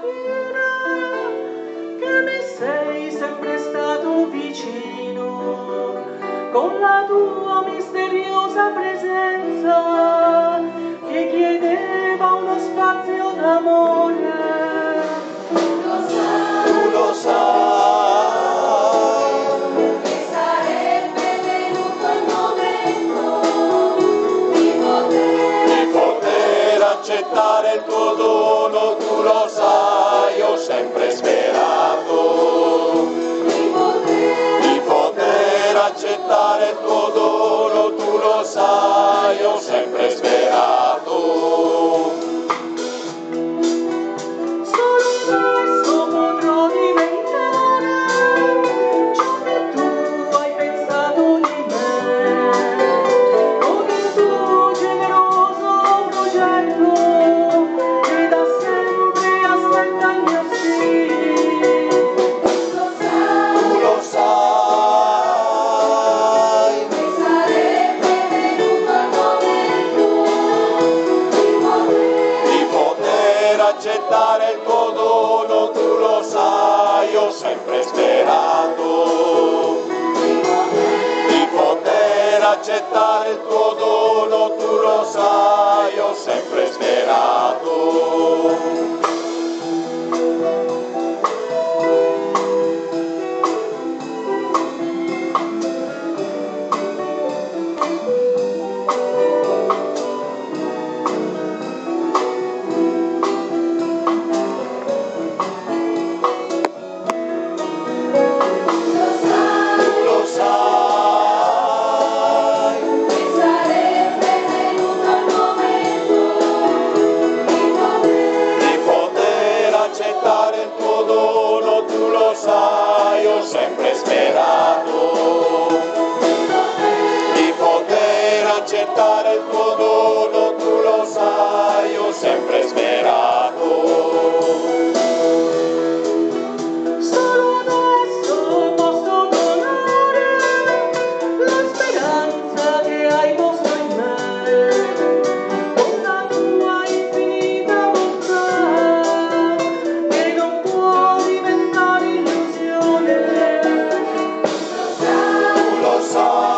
capire che mi sei sempre stato vicino, con la tua misteriosa presenza che chiedeva uno spazio d'amore. Tu lo sai, che sarebbe venuto il momento di poter accettare il tuo dono, tu lo sai, ho sempre sperato. Di poter accettare il tuo dono, tu lo sai, ho sempre sperato. Solo questo potrò diventare ciò che tu hai pensato di me, con il tuo generoso progetto che da sempre aspetta il mio sì. Tu lo sai, che sarebbe venuto il momento di poter accettare il tuo dono, tu lo sai, ho sempre sperato. Di poter accettare il tuo dono, tu lo sai, ho sempre sperato. Tu lo sai, che sarebbe venuto il momento di poter accettare il tuo dono, tu lo sai, ho sempre sperato. Di poter accettare il tuo dono, tu lo sai, ho sempre sperato. Solo adesso posso donare la speranza che hai posto in me, con la tua infinita bontà che non può diventare illusione. Tu lo sai,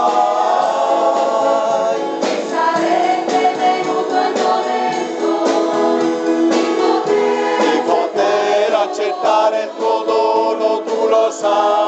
che sarebbe venuto il momento di poter accettare il tuo dono, tu lo sai.